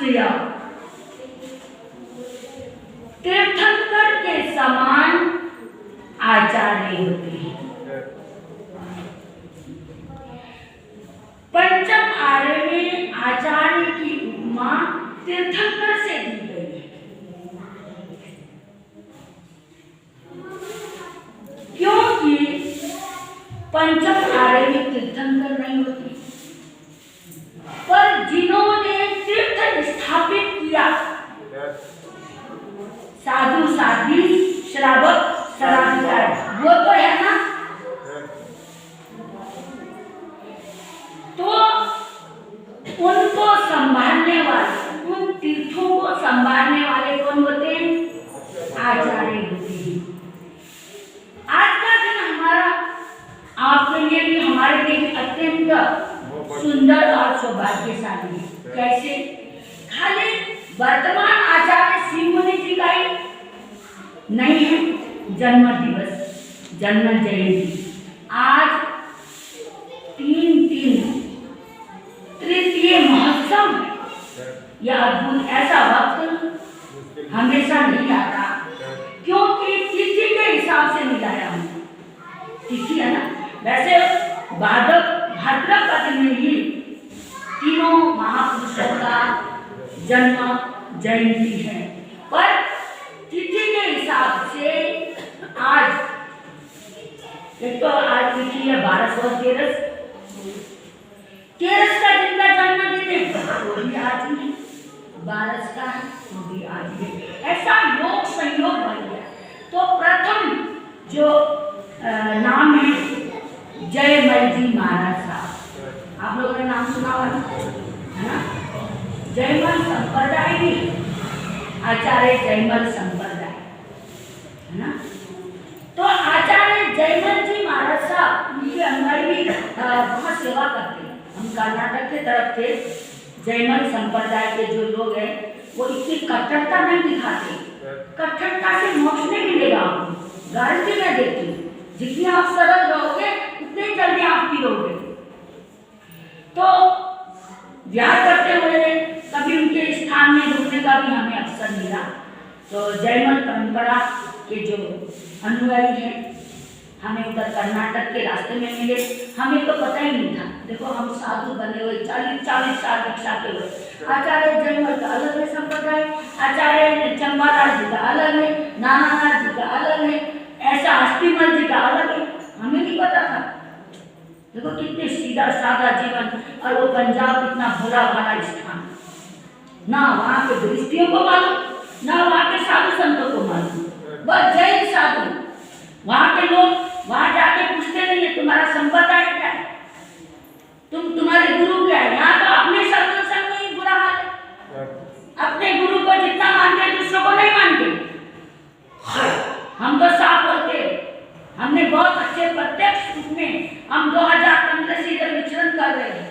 श्रेय तीर्थंकर के समान आचार्य होते हैं। पंचम आर्य में आचार्य की उपमा तीर्थंकर से दी गई है, क्योंकि पंचम आर्य में तीर्थंकर नहीं होते, पर जिन्होंने तीर्थ स्थापित किया, साधु साध्वी श्रावक शराबी, वो तो है ना। तो उनको संभालने वाले, उन तीर्थों को संभालने वाले कौन होते हैं? आचार्य होते हैं। आज का दिन हमारा आपके लिए भी हमारे लिए अत्यंत सुंदर और सौभाग्यशाली है। कैसे? खाली वर्तमान आचार्य श्री मुनि जी का ही नहीं है जन्म दिवस, जन्म जयंती। आज 3 तृतीय महोत्सव है। यह अद्भुत ऐसा वक्त हमेशा नहीं आता, क्योंकि तिथि के हिसाब से मिलाया हमने। तिथि है ना, वैसे भाद्रपद में ही तीनों महापुरुषों का जन्म जयंती है, पर तिथि के हिसाब से आज एक तो आज तिथि है 1213 का जिनका जन्मदिन है वो भी आज ही है, 12 का है वो भी आज ही है। ऐसा योग संयोग बन गया। तो प्रथम जो नाम है जयमल जी महाराज साहब, आप लोगों ने नाम सुना होगा, है ना? जयमल संप्रदाय भी, आचार्य जयमल संप्रदाय, है ना? तो आचार्य जयमल जी महाराज साहब उनके अंदर भी बहुत सेवा करते हैं। हम कर्नाटक के तरफ थे, जयमल संप्रदाय के जो लोग हैं वो इतनी कट्टरता नहीं दिखाते। कट्टरता से मोक्ष नहीं मिलेगा आपको, गारंटी मैं देती हूँ। जितनी आप सरल रहोगे उतनी जल्दी आप पीरोगे। तो व्याह करते हुए कभी उनके स्थान में रुकने का भी हमें अवसर मिला। तो जयमल परंपरा के जो अनुयायी हैं हमें उधर कर्नाटक के रास्ते में मिले। हमें तो पता ही नहीं था। देखो हम साधु बने हुए 40 साल दीक्षा के हुए। आचार्य जयमल का अलग है संप्रदाय, आचार्य चंबालाल जी का अलग है, नानानाथ जी का अलग है, ऐसा अस्थिमल जी का अलग है। हमें नहीं पता था। देखो कितने सीधा साधा जीवन, और वो पंजाब कितना भोला भाला स्थान। ना वहाँ के गृहस्थियों को मालूम, ना वहाँ के साधु संतों को मालूम, बस जैन साधु। वहाँ के लोग वहाँ जाके पूछते नहीं है तुम्हारा संप्रदाय क्या है, तुम्हारे गुरु क्या है। यहाँ तो अपने साधु संग में ही बुरा हाल है। अपने गुरु को जितना मानते हैं दूसरों को नहीं मानते। हम तो साफ बोलते, हमने बहुत अच्छे प्रत्यक्ष रूप में हम 2015 से इधर विचरण कर रहे हैं।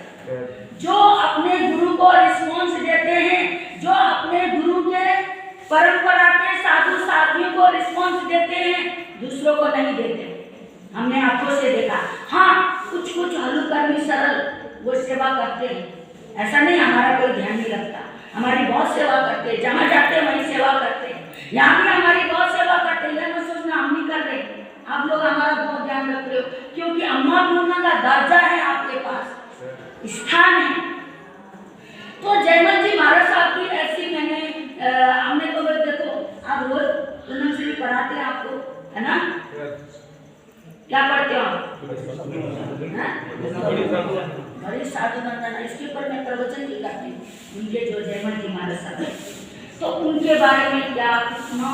जो अपने गुरु को रिस्पॉन्स देते हैं, जो अपने गुरु के परंपरा के साधु साथियों को रिस्पॉन्स देते हैं, दूसरों को नहीं देते। हमने आंखों से देखा। हाँ, कुछ हल्लुकर्मी सरल वो सेवा करते हैं, ऐसा नहीं हमारा कोई ध्यान नहीं रखता। हमारी बहुत सेवा करते हैं, जहाँ जाते हैं वहीं सेवा करते हैं। यहाँ भी हमारी बहुत सेवा करते हैं, न सोचना हम नहीं कर रहे। आप लोग हमारा बहुत ध्यान रख रहे हो, क्योंकि अम्मा पूर्णा का दर्जा है आपके पास, स्थान है। तो जयमल जी महाराज साहब की ऐसी मैंने हमने तो देखो आप रोज पूनम से भी पढ़ाते हैं आपको, है ना? क्या पढ़ते हो आप? बड़ी साधु नंदन, इसके ऊपर मैं प्रवचन भी करती हूँ। उनके जो जयमल जी महाराज साहब है, तो उनके बारे में क्या कितना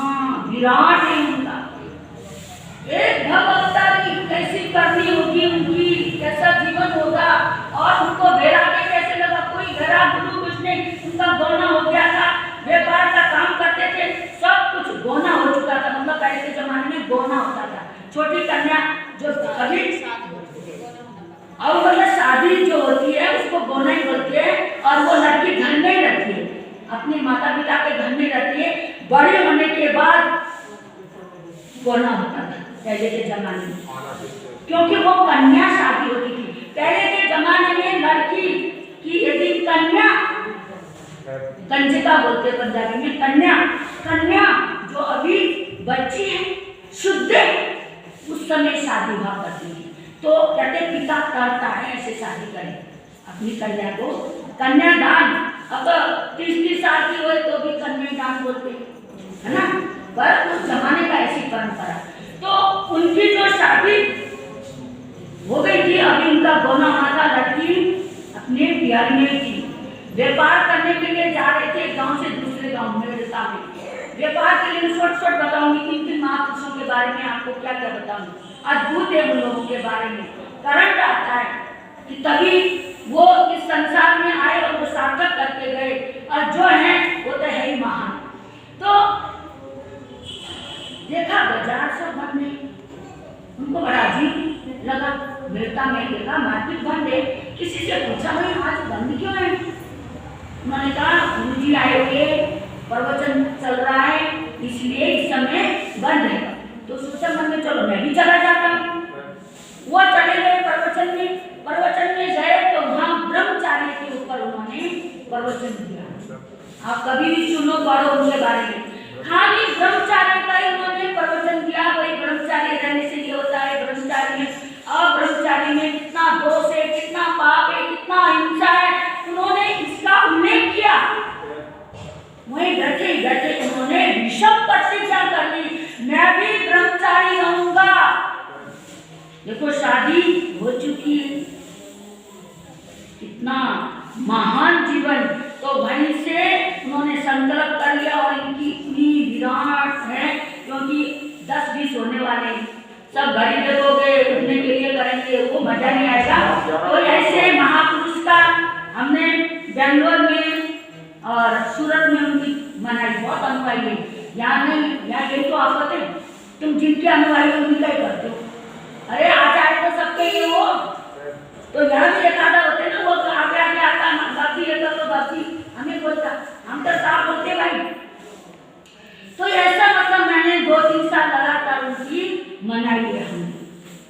विराट है उनका। एक भगवतारी कैसी करनी होगी उनकी, कैसा जीवन होगा, और उनको वैराग्य कैसे लगा। कोई घरा गुरु कुछ नहीं, उनका गौना हो गया था, व्यापार का काम करते थे, सब कुछ गौना हो चुका था। मतलब पहले के जमाने में गौना होता था। छोटी कन्या जो कभी और मतलब शादी जो होती है उसको गौना ही बोलती है, और वो लड़की घर में ही रहती है, अपने माता पिता के घर में रहती है। बड़े होने के बाद गौना होता था पहले के जमाने में, क्योंकि वो कन्या शादी होती थी। पहले के जमाने में लड़की की यदि कंजिका बोलते हैं पंजाबी में, कन्या। कन्या जो अभी बच्ची है, शुद्ध, उस समय शादी हुआ करती है। तो कहते पिता करता है ऐसे शादी करें अपनी कन्या को, कन्यादान। अब 30-30 साल की हो तो भी कन्यादान बोलते है ना, पर उस जमाने का ऐसी परंपरा। तो उनकी जो शादी हो गई थी, अभी उनका गोना हुआ था, लड़की अपने बिहार में थी, व्यापार करने के लिए जा रहे थे गांव से दूसरे गांव में। व्यापार के लिए छोट बताऊंगी, किन महापुरुषों के बारे में आपको क्या क्या बताऊंगी, अद्भुत है उन लोगों के बारे में। करंट आता है कि तभी वो इस संसार में आए और वो सार्थक करके गए, और जो है वो तो है ही महान। तो देखा बाजार सब बंद है, उनको बड़ा अजीब लगा, बेटा में देखा मार्केट बंद है। किसी से पूछा भाई आज बंद क्यों है? उन्होंने कहा गुरु जी आए हुए, प्रवचन चल रहा है, इसलिए इस समय बंद है। तो सोचा मन में चलो मैं भी चला जाता हूँ। वो चले गए प्रवचन में गए तो वहाँ ब्रह्मचार्य के ऊपर उन्होंने प्रवचन दिया। आप कभी भी सुनो पढ़ो उनके बारे में, खाली ब्रह्मचार्य का ही उन्होंने प्रवचन दिया। वही ब्रह्मचार्य रहने से ये होता है, ब्रह्मचार्य में अब्रह्मचार्य में कितना दोष है, कितना पाप है, कितना हिंसा है, उन्होंने इसका उल्लेख किया। वहीं बैठे उन्होंने विषम प्रतिज्ञा कर ली, मैं भी ब्रह्मचारी रहूंगा। देखो शादी हो चुकी है, कितना महान जीवन। तो वहीं से उन्होंने संकल्प कर लिया, और इनकी इतनी विराट है, क्योंकि 10-20 होने वाले, सब घड़ी देखोगे उठने के लिए करेंगे, वो मजा नहीं आएगा। तो ऐसे महापुरुष का हमने बेंगलोर में और सूरत में उनकी मनाई, बहुत अनुयायी है। यहाँ नहीं, यहाँ यही तो आफत है, तुम जिनके अनुयायी हो उनका ही करते हो। अरे आचार्य तो सबके ही हो, तो यहाँ भी एक आधा होते ना, वो आगे आता बाकी ये कर लो, बाकी हमें बोलता, हम तो साफ बोलते भाई। तो ऐसा मतलब मैंने 2-3 साल लगातार उनकी मनाई है हमने,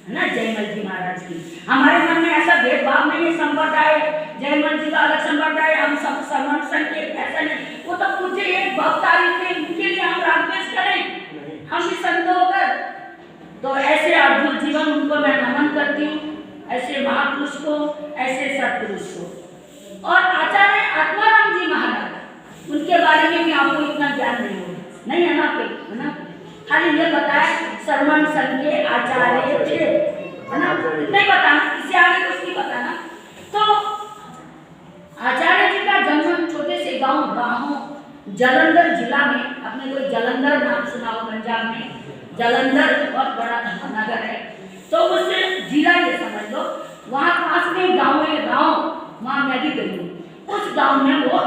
है ना, जयमल जी महाराज की। हमारे मन में ऐसा भेदभाव नहीं है, संप्रदाय जयमल जी का अलग संप्रदाय, हम सब समर्थन के ऐसा नहीं। वो तो पूछे एक भक्त आए थे, उनके लिए हम रागद्वेष करें, हम भी संत होकर। तो ऐसे अद्भुत जीवन उनको मैं नमन करती हूँ, ऐसे महापुरुष को, ऐसे सत्पुरुष को। और आचार्य आत्माराम जी महाराज, उनके बारे में भी आपको इतना ज्ञान नहीं होगा, नहीं है ना, है ना, खाली ये बताया श्रवण संघ के आचार्य थे, है ना, नहीं बताना, इससे आगे कुछ नहीं बताना। तो आचार्य जी का जन्म छोटे से गांव राहों, जालंधर जिला में, आपने कोई जालंधर नाम सुना हो, पंजाब में जालंधर बहुत बड़ा नगर है, तो उस जिला ये समझ लो, वहाँ पास में गाँव है राव, वहाँ मैं भी गई हूँ, उस गाँव में वो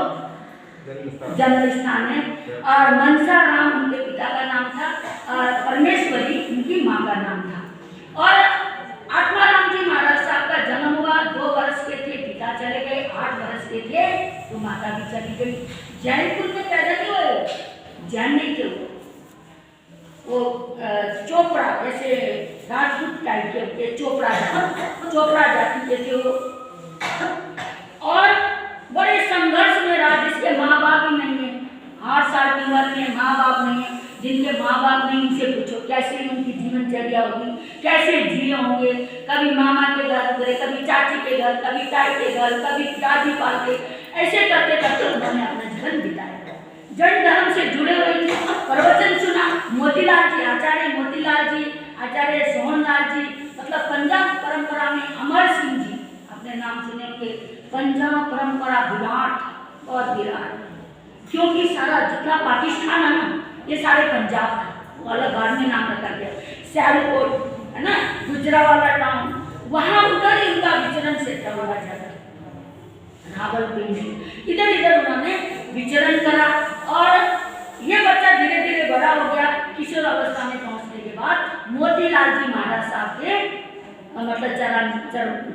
जन्म स्थान है। और मनसा राम उनके पिता का नाम था, और परमेश्वरी उनकी माँ का नाम था। और आत्माराम जी महाराज साहब का जन्म हुआ, 2 वर्ष के थे पिता चले गए, 8 वर्ष के थे तो माता भी चली गई। जैनपुर में पैदा नहीं हुए, जैन नहीं थे वो चोपड़ा, जैसे राजपूत टाइप के चोपड़ा जाति के थे वो। और बड़े संघर्ष में रहा, जिसके माँ बाप ही नहीं है, 8 साल की उम्र में माँ बाप नहीं है, जिनके माँ बाप नहीं, उनसे पूछो कैसे उनकी जीवनचर्या होगी, कैसे जिए होंगे। कभी मामा के घर गए, कभी चाची के घर, कभी ताई के घर, कभी दादी पालते, ऐसे करते करते उन्होंने अपना जीवन बिताया। जैन धर्म से जुड़े हुए थे, प्रवचन सुना, मोतीलाल जी, आचार्य मोतीलाल जी, आचार्य सोहनलाल जी, मतलब पंजाब परंपरा में अमर सिंह जी, अपने नाम सुने होंगे, पंजाब परंपरा विराट और विराट, क्योंकि सारा जितना पाकिस्तान है ना, ये सारे पंजाब था, वो अलग बाद में नाम रखा गया, सियालकोट है ना, गुजरावाला टाउन, वहाँ उधर ही उनका विचरण क्षेत्र हुआ जाता, रावलपिंडी, इधर इधर उन्होंने विचरण करा। और ये बच्चा धीरे धीरे बड़ा हो गया, किशोर अवस्था में पहुंचने के बाद मोतीलाल जी महाराज साहब के मतलब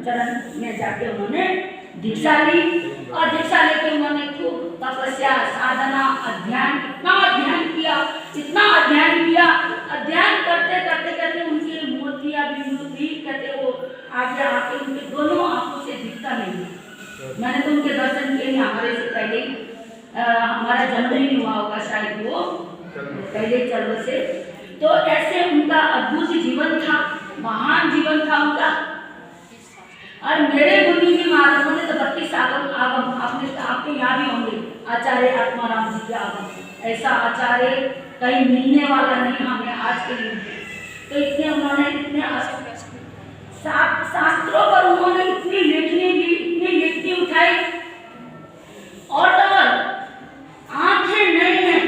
चरण में जाके उन्होंने दीक्षा ली, और दीक्षा लेके उन्होंने खूब तपस्या, साधना, अध्ययन, इतना अध्ययन किया, अध्ययन करते करते करते उनकी मोतियां भी कहते वो आगे आके उनके दोनों आंखों से दिखता नहीं। मैंने तो उनके दर्शन किए हमारे से पहले ही, हमारा जन्म ही नहीं हुआ होगा शायद, वो पहले चल से। तो ऐसे उनका अद्भुत जीवन था, महान जीवन था उनका। और मेरे गुरु जी महाराजों ने तो 32 आगम आपके यहाँ भी होंगे, आचार्य आत्माराम जी के आगम। ऐसा आचार्य कहीं मिलने वाला नहीं हमें आज के युग में। तो इतने उन्होंने इतने शास्त्रों पर उन्होंने इतनी लेखनी उठाई। और आंखें नहीं है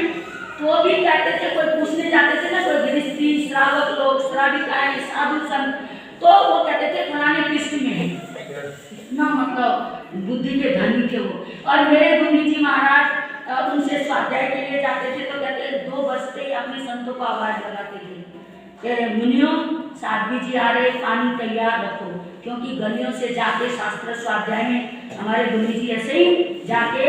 तो भी कहते थे, कोई पूछने जाते थे ना, कोई गृहस्थी श्रावक लोग, श्राविकाएं, साधु संत, तो वो कहते थे फलाने पृष्ठ में है। इतना मतलब बुद्धि के धनी थे वो। और मेरे गुरु जी महाराज उनसे स्वाध्याय के लिए जाते थे तो कहते 2 बजते ही अपने संतों को आवाज लगाते थे कि मुनियों, साध्वी जी आ रहे, पानी तैयार रखो। क्योंकि गलियों से जाके शास्त्र स्वाध्याय में हमारे गुरु जी ऐसे ही जाके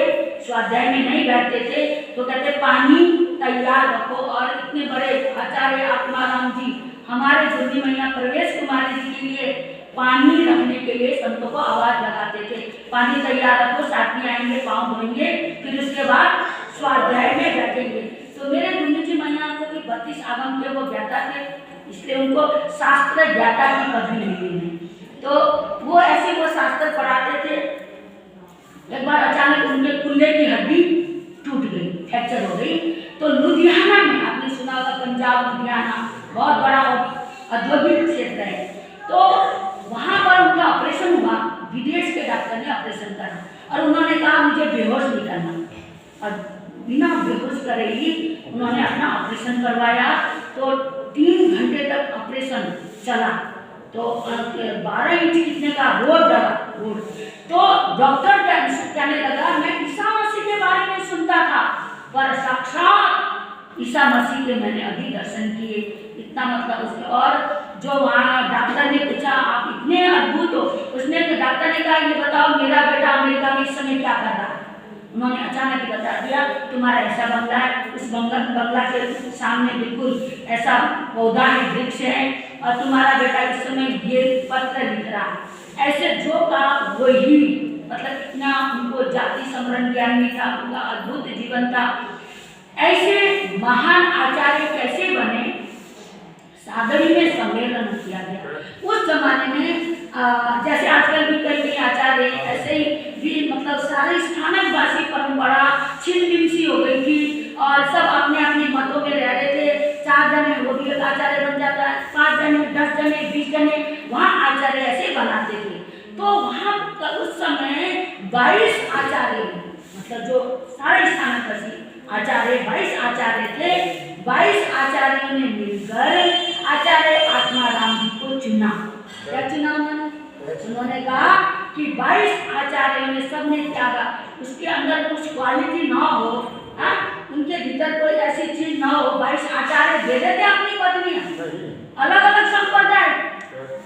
स्वाध्याय में नहीं बैठते थे, तो कहते पानी तैयार रखो। और इतने बड़े आचार्य आत्माराम जी हमारे गुरु मैया प्रवेश कुमारी जी के लिए पानी रखने के लिए संतों को आवाज लगाते थे, पानी तैयार रखो, साथी आएंगे, पाँव धोएंगे, फिर उसके बाद स्वाध्याय में बैठेंगे। तो मेरे गुरु जी मैया को भी 32 आगम के वो ज्ञाता थे, इसलिए उनको शास्त्र ज्ञाता की पदवी मिली है। तो वो ऐसे वो शास्त्र पढ़ाते थे। एक बार अचानक उनके कुल्ले की हड्डी टूट गई, फ्रैक्चर हो गई। तो लुधियाना में, आपने सुना होगा पंजाब लुधियाना बहुत बड़ा औद्योगिक क्षेत्र है, तो वहाँ पर उनका ऑपरेशन हुआ। विदेश के डॉक्टर ने ऑपरेशन करा और उन्होंने कहा मुझे बेहोश नहीं करना, और बिना बेहोश करे ही उन्होंने अपना ऑपरेशन करवाया। तो 3 घंटे तक ऑपरेशन चला। तो 12 इंच कितने का रोड डरा रोड। तो डॉक्टर कहने लगा मैं ईसा मसीह के बारे में सुनता था, पर साक्षात ईसा मसीह के मैंने अभी दर्शन किए। इतना मतलब उसने। और जो वहाँ डॉक्टर ने पूछा आप इतने अद्भुत हो, उसने डॉक्टर ने कहा ये बताओ मेरा बेटा अमेरिका में इस समय क्या कर रहा है। उन्होंने अचानक ही बता दिया तुम्हारा ऐसा बंगला है, उस बंगला के सामने बिल्कुल ऐसा पौधा है, वृक्ष है, और तुम्हारा बेटा इस समय ये पत्र लिख रहा है। ऐसे जो का वही, मतलब इतना उनको जाति समरण ज्ञान नहीं था, उनका अद्भुत जीवन था। ऐसे महान आचार्य कैसे बने, सादरी में सम्मेलन किया गया। उस जमाने में जैसे आजकल भी कई आचार्य ऐसे ही भी मतलब सारे स्थानकवासी परंपरा छिन्न-भिन्न सी हो गई थी और सब अपने अपने मतों में रह रहे थे। 4 जने वो भी आचार्य बन जाता है, 5 जने, 10 जने, 20 जने वहाँ आचार्य ऐसे बनाते थे। तो वहाँ उस समय 22 आचार्य, मतलब जो सारे स्थानकवासी आचार्य 22 आचार्य थे। 22 आचार्यों ने मिलकर आचार्य आत्माराम जी को चुना। क्या चुना उन्होंने कहा कि 22 आचार्यों ने सबने त्यागा, उसके अंदर कुछ क्वालिटी ना हो, उनके भीतर कोई ऐसी चीज ना हो। 22 आचार्य दे देते अपनी पत्नियां, अलग अलग संप्रदाय,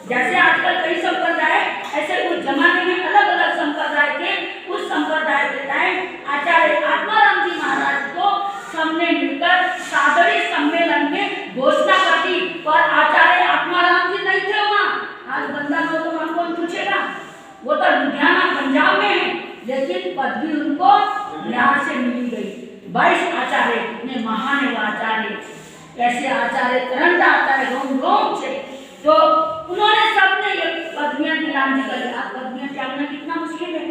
जैसे आजकल कई संप्रदाय, ऐसे उस जमाने में अलग अलग संप्रदाय थे। उस संप्रदाय के टाइम आचार्य आत्माराम जी महाराज को सबने मिलकर सादरी सम्मेलन में घोषणा कर दी। पर आचार्य आत्माराम जी नहीं थे वहाँ। आज बंदा हो तो वहाँ कौन पूछेगा, वो तो लुधियाना पंजाब में है, लेकिन पदवी उनको यहाँ से मिल गई। 22 आचार्य ने महान आचार्य, ऐसे आचार्य तुरंत आचार्य रोम से, तो उन्होंने सबने ये पदवियां दिलाने कर दिया। पदवियां त्यागना कितना मुश्किल है,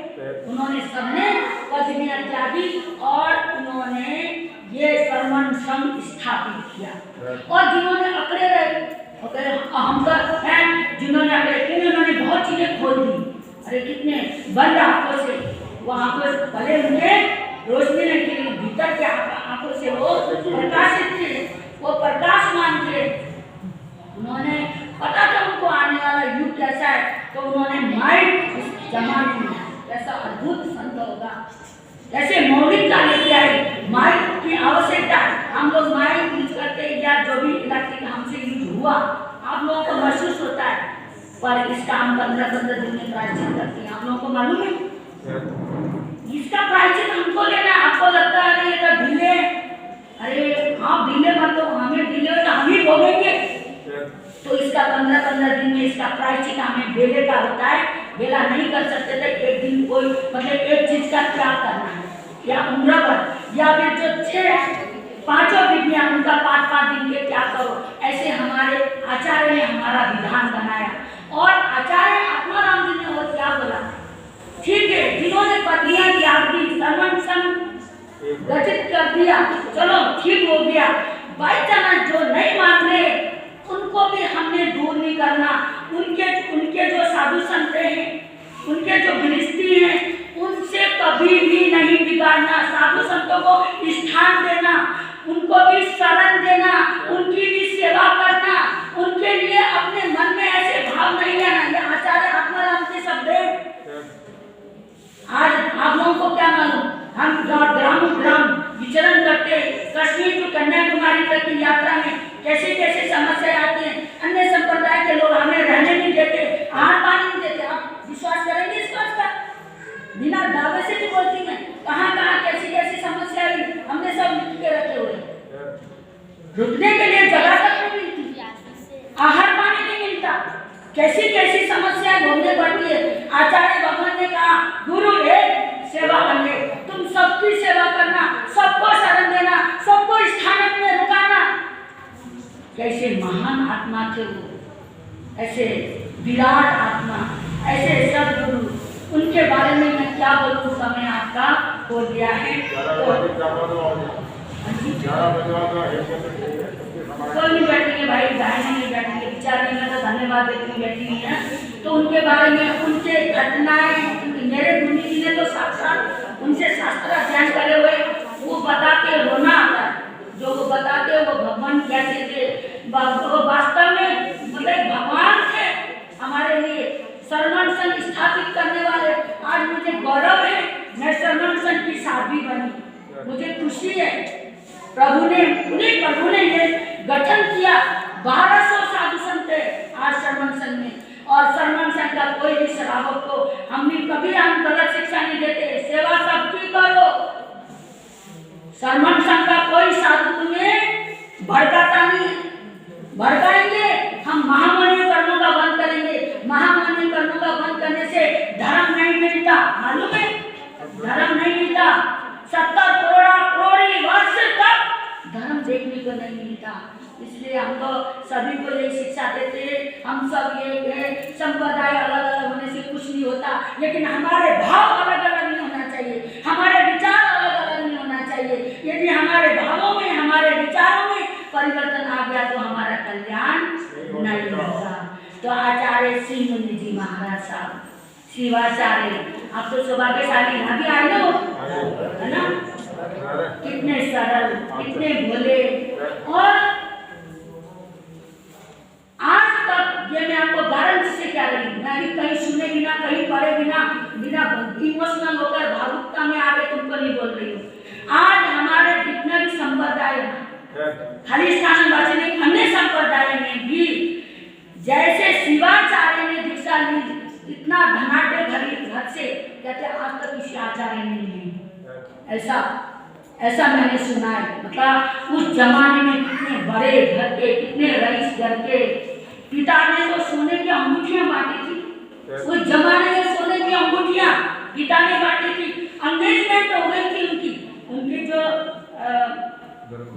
उन्होंने सबने पदवियां त्यागी और उन्होंने ये श्रमण संघ स्थापित किया। और जिन्होंने अकड़े रहे, हम तो हैं जिन्होंने अकड़े, उन्होंने बहुत चीजें खोल दी। अरे कितने बंद आंखों से वो आंखों भले उन्हें रोशनी नहीं थी, भीतर के आंखों से वो प्रकाशित थे, वो प्रकाशमान थे। उन्होंने पता था उनको आने वाला युग कैसा है, तो उन्होंने माइक उस जमाने में ऐसा अद्भुत संत होगा, जैसे मौलिकता लेके आई। माइक की आवश्यकता, हम लोग माइक यूज करते हैं या जो भी इलेक्ट्रिक हमसे यूज हुआ, आप लोगों को महसूस होता है, पर इसका हम 15-15 दिन में प्रायश्चित करते हैं। आप लोगों को मालूम है इसका प्रायश्चित हमको लेना। आपको लगता है अरे ये तो ढीले, अरे हाँ ढीले मत तो हमें ढीले तो हम ही भोगेंगे। तो इसका 15-15 दिन में इसका प्रायश्चित हमें बेले का होता है। बेला नहीं कर सकते थे, एक दिन कोई मतलब एक चीज का त्याग करना है। या उम्र पर, या फिर जो 5 विधियां उनका 5-5 दिन के क्या करो, ऐसे हमारे आचार्य ने हमारा विधान बनाया। और आचार्य आत्माराम जी ने वो क्या बोला, ठीक है जिन्होंने पत्नियां त्याग दी, सर्वण संग गठित कर दिया, चलो ठीक हो गया, बाई चांस जो नहीं मान रहे उनको भी हमने दूर नहीं करना। उनके जो साधु संत हैं, उनके जो गृहस्थी हैं, उनसे कभी भी नहीं बिगाड़ना, साधु संतों को स्थान देना, उनको भी शरण देना, उनकी भी सेवा करना, उनके लिए अपने मन में ऐसे भाव नहीं आना। ये आचार्य आत्माराम के शब्द हैं। आज आप लोगों को क्या मालूम, हम ग्राम विचरण करते, कश्मीर टू कन्याकुमारी तक की यात्रा में कैसे कैसे समस्या आती है। अन्य संप्रदाय के लोग हमें रहने नहीं देते, आहार पानी नहीं देते। आप विश्वास करेंगे इस बात का? बिना दावे से भी बोलती हैं, कहाँ कहाँ कैसी कैसी समस्या आई, हमने सब लिख के रखे हुए। रुकने के लिए जगह तक नहीं मिलती, आहार पानी नहीं मिलता, कैसी कैसी समस्या भोगने पड़ती है। आचार्य भगवान ने कहा, गुरु एक सेवा अनेक, तुम सबकी सेवा करना, सबको शरण देना, सबको स्थान में रुकाना। कैसे महान आत्मा थे वो, ऐसे विराट आत्मा, ऐसे सदगुरु, उनके बारे में मैं क्या बोलूं, समय आपका हो गया है। कोई नहीं बैठेंगे भाई, बहनें नहीं बैठेंगे, विचार में तो धन्यवाद देती बैठी हुई है। तो उनके बारे में, उनके घटनाएं, मेरे गुरु जी ने तो साक्षात उनसे शास्त्र अध्ययन करे हुए, वो बताते रोना आता है। जो वो बताते हैं वो भगवान कैसे थे, वो वास्तव में मतलब भगवान थे हमारे लिए, शरण संघ स्थापित करने वाले। आज मुझे गौरव है, मैं शरण संघ की साध्वी बनी, मुझे खुशी है। प्रभु ने ये गठन किया, 1200 साधु संत थे आज शरण संघ में। और शरण संघ का कोई भी श्रावक को हम गलत शिक्षा नहीं देते, सेवा सबकी करो। शरण संघ का कोई साधु तुम्हें भड़काता नहीं है, भड़काएंगे हम महामनी कर्मों का बंद करेंगे। महामनी कर्मों का बंद करने से धर्म नहीं मिलता, मालूम है, धर्म नहीं मिलता। 70 करोड़ वर्ष तक धर्म देखने को नहीं मिलता। इसलिए हम तो सभी को यही शिक्षा देते हैं, हम सब ये संप्रदाय अलग अलग होने से कुछ नहीं होता, लेकिन हमारे भाव अलग अलग नहीं होना चाहिए, हमारे विचार अलग अलग नहीं होना चाहिए। यदि हमारे भावों में, हमारे विचारों में परिवर्तन आ गया तो हमारा कल्याण नहीं होगा। तो आचार्य श्री मुनि जी महाराज साहब, शिवाचार्य, आप तो सौभाग्यशाली यहाँ भी आए हो, है ना? कितने सरल, कितने भोले। और आज तक ये मैं आपको गारंटी से कह रही हूँ, मैं भी कहीं सुने बिना, कहीं पढ़े बिना इमोशनल होकर भावुकता में आगे तुमको नहीं बोल रही हूँ। आज हमारे जितने भी संप्रदाय खालिस्तान बचने अन्य संप्रदाय में भी जैसे शिवाचार्य ने दीक्षा ली, इतना धनाढ़ भरी घर से कहते आज तक किसी आचार्य ने नहीं। ऐसा मैंने सुना है। मतलब उस जमाने में कितने बड़े घर के, कितने रईस घर के पिता ने तो सोने की अंगूठियां बांटी थी। उस जमाने में सोने की अंगूठियां पिता ने बांटी थी। एंगेजमेंट हो गई थी उनकी जो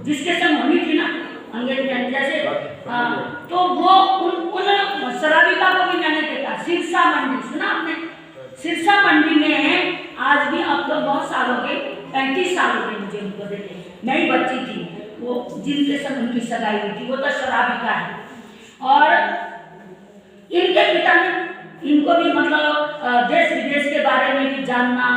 जिसके संग होनी थी ना एंगेजमेंट, जैसे तो वो उन शराबिका को भी मैंने देखा। सिरसा मंडी सुना आपने? सिरसा मंडी में आज भी, अब तो बहुत साल हो गए, 35 साल हो गए मुझे उनको देखे। मैं ही बच्ची थी, वो जिनके संग उनकी सगाई हुई थी वो तो शराबिका है। और इनके पिता ने इनको भी मतलब देश विदेश के बारे में भी जानना,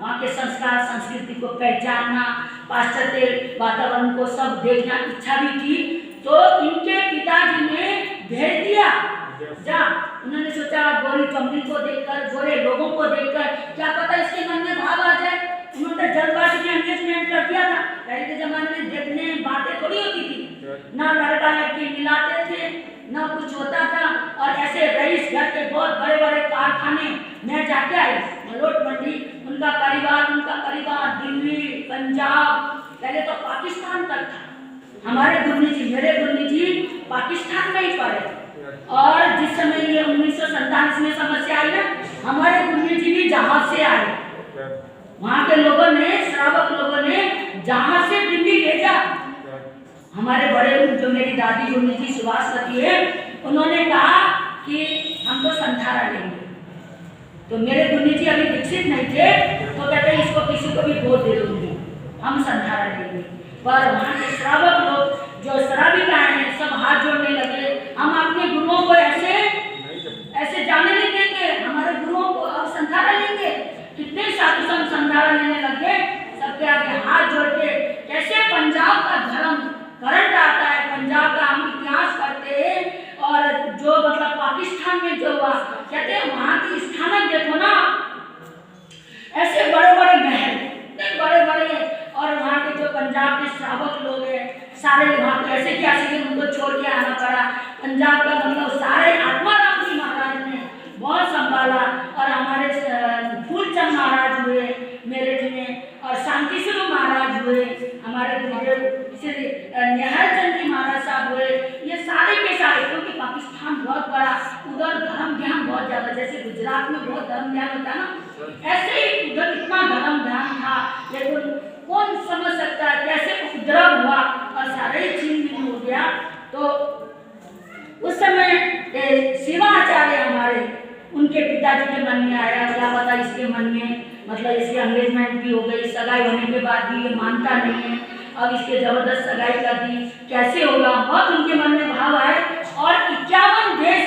वहाँ के संस्कार संस्कृति को पहचानना, पाश्चात्य वातावरण को सब देखना इच्छा भी थी। तो इनके पिताजी ने भेज दिया जा। उन्होंने सोचा गोरी चमड़ी को देखकर, गोरे लोगों को देखकर क्या पता इसके मन में भाव आ जाए। उन्होंने जल्दबाजी में एंगेजमेंट कर दिया था। पहले के जमाने में देखने बातें थोड़ी होती थी, ना लड़का लड़की मिलाते थे, ना कुछ होता था। और ऐसे रईस घर के बहुत बड़े बड़े कारखाने मैं जाके आई, मलोट मंडी, उनका परिवार दिल्ली, पंजाब, पहले तो पाकिस्तान तक था। हमारे गुरु जी, मेरे गुरु जी पाकिस्तान में ही पढ़े। और जिस समय ये 1947 में समस्या आई ना, हमारे गुरु जी भी जहाज से आए। वहाँ के लोगों ने श्रावक जहाँ से दिल्ली ले जा। हमारे बड़े जो मेरी दादी गुरु जी सुभाषवती है, उन्होंने कहा कि हम तो संथारा लेंगे। तो मेरे गुरु जी अभी विकसित नहीं थे, तो कहते हैं इसको किसी को भी वोट दे दूंगी, हम संथारा लेंगे। पर वहाँ के श्रावक लोग जो श्राविकाएं हैं सब हाथ जोड़ने लगे, हम अपने गुरुओं को ऐसे जाने नहीं देंगे, हमारे गुरुओं को अब संथारा लेंगे। कितने साधु संत संथारा लेने लगे, सबके आगे हाथ जोड़ के। कैसे पंजाब का धर्म करंट आता है, पंजाब का हम इतिहास करते हैं। और जो मतलब पाकिस्तान में जो हुआ, कहते हैं वहाँ की स्थानक देखो ना, ऐसे बड़े बड़े महल, इतने बड़े बड़े, और वहाँ के जो पंजाब के श्रावक लोग हैं सारे वहाँ पे ऐसे कि उनको छोड़ के आना पड़ा। पंजाब का मतलब सारे आत्माराम जी महाराज ने बहुत संभाला, और हमारे फूलचंद महाराज हुए मेरठ में, और शांति स्वरूप महाराज हुए, हमारे गुरुदेव श्री निहाल चंद जी महाराज साहब हुए। ये सारे के सारे, क्योंकि पाकिस्तान बहुत बड़ा, उधर धर्म ध्यान बहुत ज़्यादा, जैसे गुजरात में बहुत धर्म ध्यान होता है ना, ऐसे ही उधर इतना धर्म ध्यान था। लेकिन कौन समझ सकता है कैसे उपद्रव हुआ और सारे ही छीन हो गया। तो उस समय शिवाचार्य हमारे, उनके पिताजी के मन में आया, क्या पता इसके मन में मतलब इसकी एंगेजमेंट भी हो गई, सगाई होने के बाद भी ये मानता नहीं है, अब इसके जबरदस्त सगाई कर दी, कैसे होगा, बहुत उनके मन में भाव आए। और 51 देश,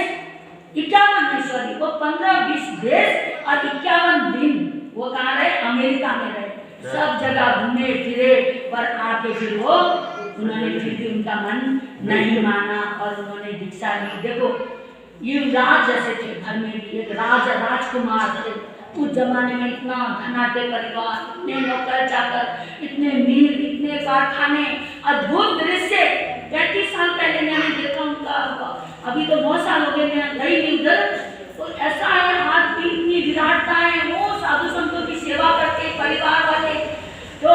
51 नहीं सॉरी, वो 15-20 देश और 51 दिन वो कहाँ रहे, अमेरिका में रहे, सब जगह घूमे फिरे, पर आके फिर वो उन्होंने फिर भी उनका मन नहीं माना और उन्होंने दीक्षा ली। देखो युवराज जैसे थे, घर में भी एक राजकुमार थे। उस जमाने में इतना धनाढ्य परिवार, इतने नौकर चाकर, इतने मील, इतने कारखाने, अद्भुत दृश्य। 35 साल पहले मैंने देखा उनका, अभी तो बहुत साल हो गए मैं गई नहीं उधर। तो ऐसा है, हाथ की इतनी विराटता है, वो साधु संतों की सेवा करके परिवार वाले, तो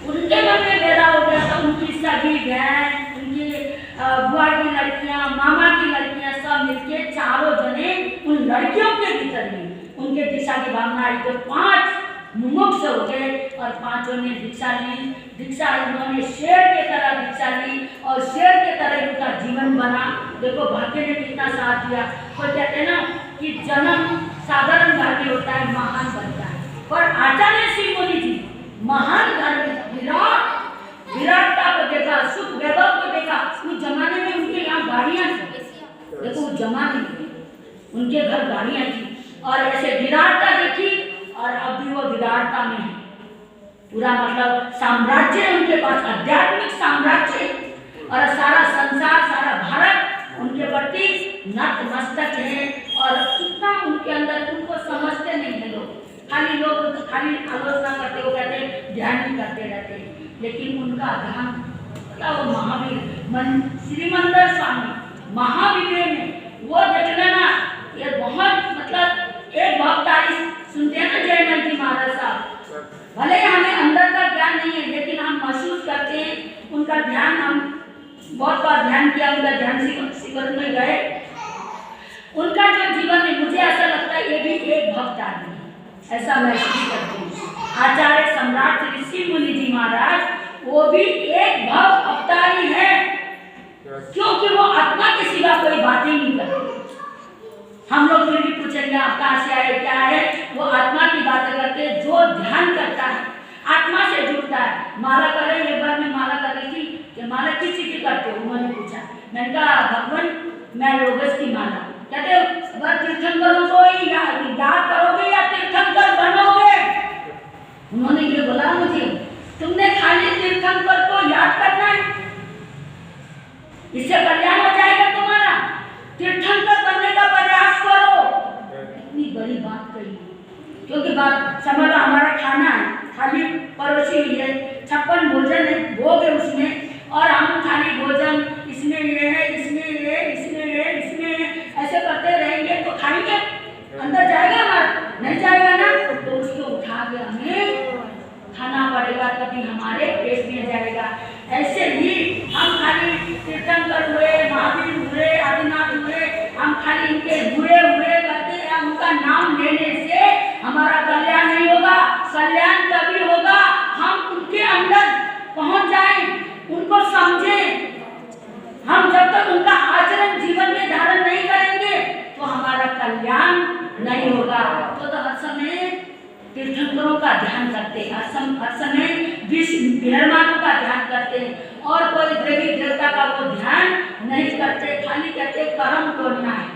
उनके मन में पैदा हो गया था। उनकी सभी बहन, उनकी बुआ की लड़कियां, मामा की लड़कियां, सब मिलके चारों जने उन लड़कियों के भीतर में उनके दीक्षा की भावना आई। तो 5 मुमुक्ष हो गए और 5 ने दीक्षा ली। दीक्षा उन्होंने शेर के तरह दीक्षा ली और शेर के तरह उनका जीवन बना। देखो भाग्य ने कितना साथ दिया। तो कहते हैं ना कि जन्म साधारण घर में होता है, महान बनता है। पर आचार्य श्री मुनि जी महान घर में विराटता को देखा, सुख वैभव को देखा। उस जमाने में उनके यहाँ गाड़ियाँ थी, देखो उस जमाने में उनके घर गाड़ियाँ थी, और ऐसे विराटता देखी। और अब भी वो विराटता में है, पूरा मतलब साम्राज्य है उनके पास, आध्यात्मिक साम्राज्य, और सारा संसार, सारा भारत उनके प्रति नतमस्तक है। और इतना उनके अंदर, उनको समझते नहीं है लोग, खाली आलोचना करते हो, कहते हैं ध्यान ही करते रहते हैं। लेकिन उनका ध्यान, वो महावीर श्रीमंदर स्वामी महावीर में वो देख लेना, ये बहुत मतलब एक भक्त सुनते हैं ना जयमल जी महाराज साहब, भले हमें अंदर का ज्ञान नहीं है लेकिन हम महसूस करते हैं उनका ध्यान। हम बहुत बार ध्यान किया, उनका ध्यान शिविर में गए, उनका जो जीवन है, मुझे ऐसा लगता है ये भी एक भक्त आदमी है, ऐसा महसूस करते हैं। आचार्य सम्राट ऋषि मुनि जी महाराज वो भी एक भक्त अवतारी है, क्योंकि वो आत्मा के सिवा कोई बातें नहीं करते। हम लोग फिर भी पूछेंगे आप कहाँ से आए, क्या है, वो आत्मा की बातें करते। जो ध्यान करता है, आत्मा से जुड़ता है। माला कर रहे, एक बार मैं माला कर रही थी कि माला किस चीज की करते हो, उन्होंने पूछा। मैंने कहा भगवान मैं रोगस की माला। कहते वह तीर्थंकरों को ही याद करोगे या तीर्थंकर बनोगे। उन्होंने ये बोला मुझे, तुमने खाली तीर्थंकर को याद करना है, इससे कल्याण हो जाएगा तुम्हारा, तीर्थंकर बनने का प्रयास करो। इतनी बड़ी बात कही, क्योंकि बात समझ लो हमारा खाना है, खाली परोसी हुई है, 56 भोजन है, भोग है उसमें, और हम खाली भोजन इसमें ये है, इसमें ये, इसमें ये, इसमें ऐसे करते रहेंगे तो खाएंगे, अंदर जाएगा हमारा, नहीं जाएगा ना, तो उसको उठा के हमें खाना पड़ेगा, तभी हमारे पेट में जाएगा। ऐसे ही हम खाली तीर्थंकर हुए, महावीर हुए, आदिनाथ हुए, हम खाली इनके हुए करते हैं, उनका नाम लेने से हमारा कल्याण नहीं होगा। कल्याण तभी होगा हम उनके तो हर समय तीर्थंकरों का ध्यान करते हैं, हर समय विहरमानों का ध्यान करते हैं और कोई देवी देवता का वो ध्यान नहीं करते, खाली कहते कर्म तोड़ना है।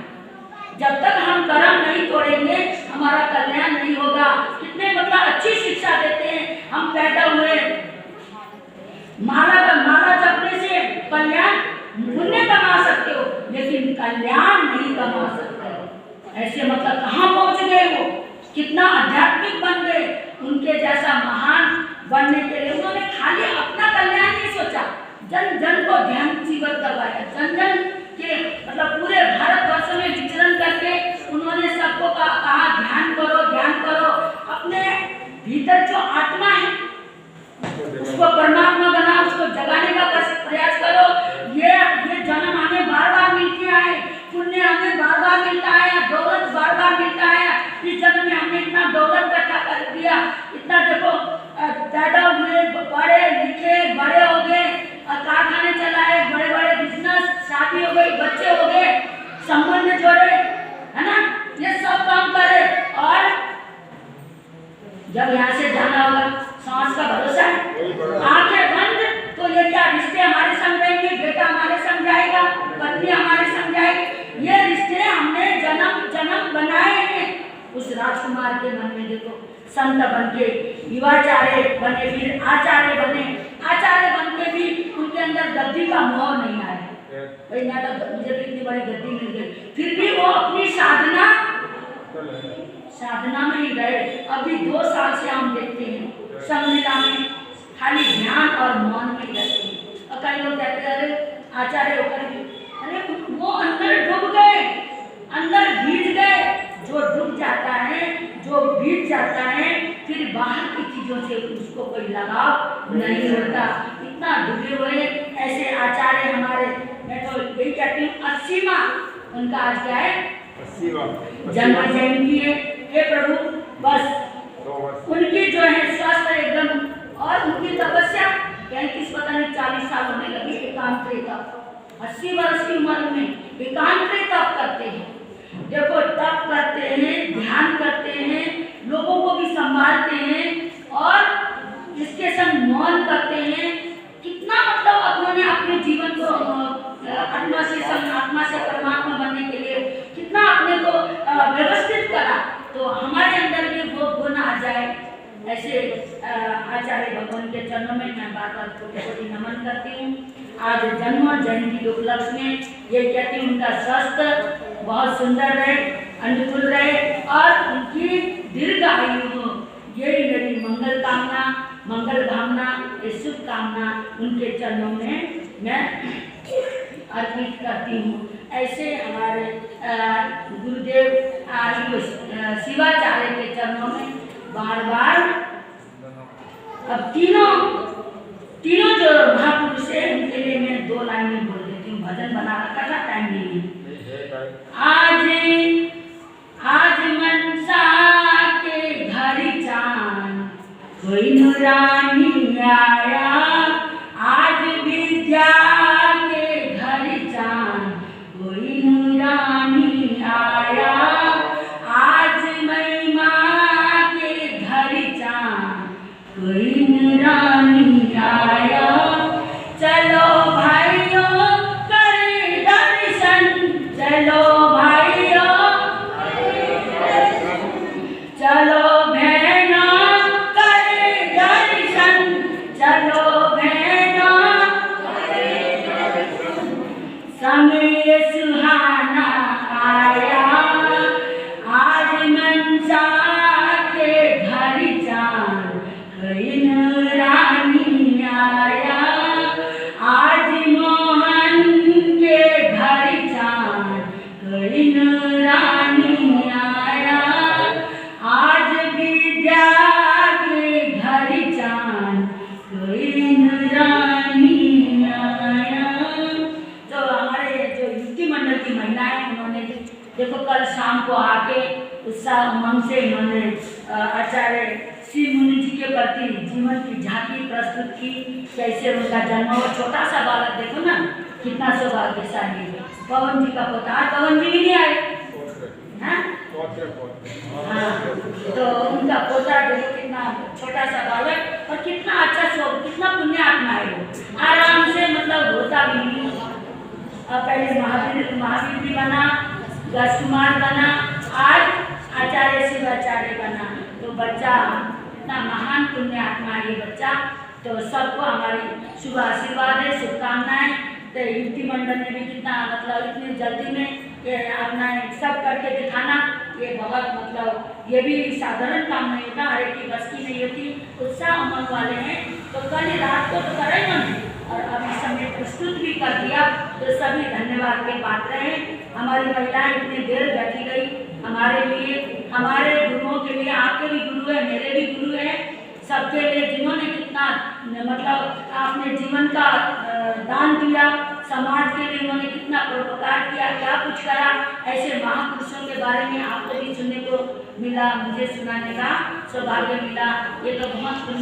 जब तक हम कर्म नहीं तोड़ेंगे हमारा कल्याण नहीं होगा। कितने मतलब अच्छी शिक्षा देते हैं, हम पैदा हुए माला जपने से कल्याण पुण्य कमा सकते हो लेकिन कल्याण नहीं कमा सकते। ऐसे मतलब कहाँ पहुँच गए वो, कितना आध्यात्मिक बन गए। उनके जैसा महान बनने के लिए उन्होंने खाली अपना कल्याण नहीं सोचा, जन जन को ध्यान जीवन करवाया। जन जन के मतलब पूरे भारतवर्ष में विचरण करके उन्होंने सबको कहा ध्यान करो, अपने भीतर जो आत्मा है उसको परमात्मा बनाओ, उसको जगाने का प्रयास करो। ये जन्म हमें बार-बार मिलते आए, पुण्य हमें बार-बार मिलता है, दौलत बार-बार मिलता है। इस जन्म में हमने इतना दौलत इकट्ठा कर दिया, इतना देखो पैदा हुए, पढ़े लिखे, बड़े हो गए, कारखाने चलाए, बड़े-बड़े बिजनेस, शादी हो गई, बच्चे हो गए, संबंध जोड़े, है ना, ये सब काम करे और जब यहाँ से जाना होगा सांस का भरोसा है, आंखें बंद तो ये क्या रिश्ते हमारे संग रहेंगे, बेटा हमारे संग जाएगा, पत्नी हमारे संग जाएगी। ये रिश्ते हमने जन्म बनाए हैं। उस राजकुमार के मन में देखो संत बन के युवाचार्य बने, फिर आचार्य बने, आचार्य बन के भी उनके अंदर गद्दी का मोह नहीं आया। भाई ना तो मुझे भी इतनी बड़ी गद्दी मिल गई, फिर भी वो अपनी साधना में ही गए। अभी 2 साल से हम देखते हैं सम्मिला में खाली ध्यान और मौन में ही रहते हैं। और कई लोग कहते हैं अरे आचार्य होकर भी, अरे वो अंदर डूब गए, अंदर भीज गए। जो डूब जाता है, जो भीज जाता है, फिर बाहर की चीजों से उसको कोई लगाव नहीं होता। इतना डूबे हुए ऐसे आचार्य हमारे, मैं तो यही कहती हूँ 80वां उनका आज क्या है, 80वां जन्म जयंती है। हे प्रभु बस उनकी जो है स्वास्थ्य एकदम, और उनकी तपस्या 35 पता नहीं 40 साल होने लगी एकांत तप। 80 वर्ष की उम्र में एकांत तप करते हैं। देखो तप करते हैं, ध्यान करते हैं, लोगों को भी संभालते हैं और इसके संग मौन करते हैं। कितना मतलब उन्होंने अपने जीवन को आत्मा से परमात्मा बनने के लिए कितना अपने को व्यवस्थित करा। तो हमारे अंदर भी वो गुण आ जाए। ऐसे आचार्य भगवान के चरणों में मैं बार-बार कोटि नमन करती हूँ। आज जन्म जयंती के उपलक्ष्य में ये कहती हूँ उनका स्वास्थ्य बहुत सुंदर रहे, अनुकूल रहे और उनकी दीर्घ आयु हो, यही मेरी मंगल कामना, मंगल भावना, ये शुभ कामना उनके चरणों में मैं अर्पित करती हूँ। ऐसे हमारे गुरुदेव शिवाचार्य के चरणों में बार-बार अब तीनों जो महापुरुष है उनके लिए मैं 2 लाइन में बोल देती हूँ। भजन बना रखा था, टाइम नहीं है। आज मनसा के घर चांद कोई नूरानी आया, आज विद्या के घर चांद कोई नूरानी आया, आज महिमा के घर चांद कोई नूरानी आया। चलो भाइयों करें दर्शन, चलो भाइयों चलो बहनों करें दर्शन, चलो बहनों समय सुहाना आया, आज मनसा के घर चांद कोई नूरानी आया, आज मोहन के घर चांद कोई नूरानी आया, आज विद्या के घर चांद कोई नूरानी आया। तो हमारे जो युक्ति मंडल की महिलाएं उन्होंने देखो कल शाम को आके उत्साह उमंग से इन्होंने आचार्य श्री मुनि जी के प्रति जीवन की झांकी प्रस्तुत की। कैसे उनका जन्म हुआ, छोटा सा बालक देखो ना कितना सौभाग्यशाली है। पवन जी का पोता, पवन जी भी नहीं आए हैं? हाँ तो उनका पोता देखो कितना छोटा सा बालक और कितना अच्छा स्वभाव, कितना पुण्य आत्मा है वो। आराम से मतलब होता भी नहीं। पहले महावीर भी बना, राजकुमार बना, आज आचार्य शिवाचार्य बना। तो बच्चा इतना महान पुण्य आत्मा है ये बच्चा। तो सबको हमारी शुभ आशीर्वाद है, शुभकामनाएं। तो युक्ति मंडल ने भी कितना मतलब इतनी जल्दी में ये अपना सब करके दिखाना, ये बहुत मतलब ये भी साधारण काम नहीं होता, हर एक की बस की नहीं होती। उत्साह उमंग वाले हैं तो कल ही रात को तो करा ही हमने और अभी समय प्रस्तुत भी कर दिया। तो सभी धन्यवाद के पात्र हैं। हमारी महिलाएं इतनी देर बैठी गई हमारे लिए, हमारे गुरुओं के लिए। आपके भी गुरु है, मेरे भी गुरु है, सबके लिए जिन्होंने कितना मतलब आपने जीवन का दान दिया, समाज के लिए उन्होंने कितना परोपकार किया, क्या कुछ करा। ऐसे महापुरुषों के बारे में आपको भी सुनने को मिला, मुझे सुनाने का सौभाग्य मिला। ये तो बहुत